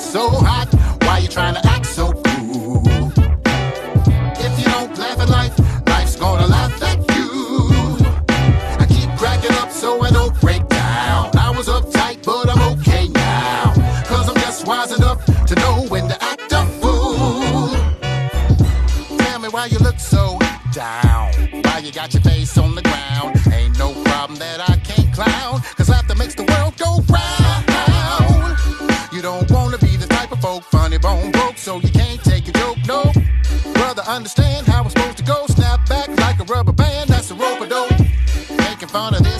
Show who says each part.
Speaker 1: so hot? Why you trying to act so cool? If you don't laugh at life, life's gonna laugh at you. I keep cracking up so I don't break down. I was uptight, but I'm okay now. Cause I'm just wise enough to know when to act a fool. Tell me why you look so down. Why you got your face on the ground? Ain't no problem that I can't clown. Cause laughter makes the world go round. You don't wanna be the type of folk funny bone broke, so you can't take a joke, no. Brother, understand how it's supposed to go. Snap back like a rubber band, that's a rope-a-dope. Making fun of this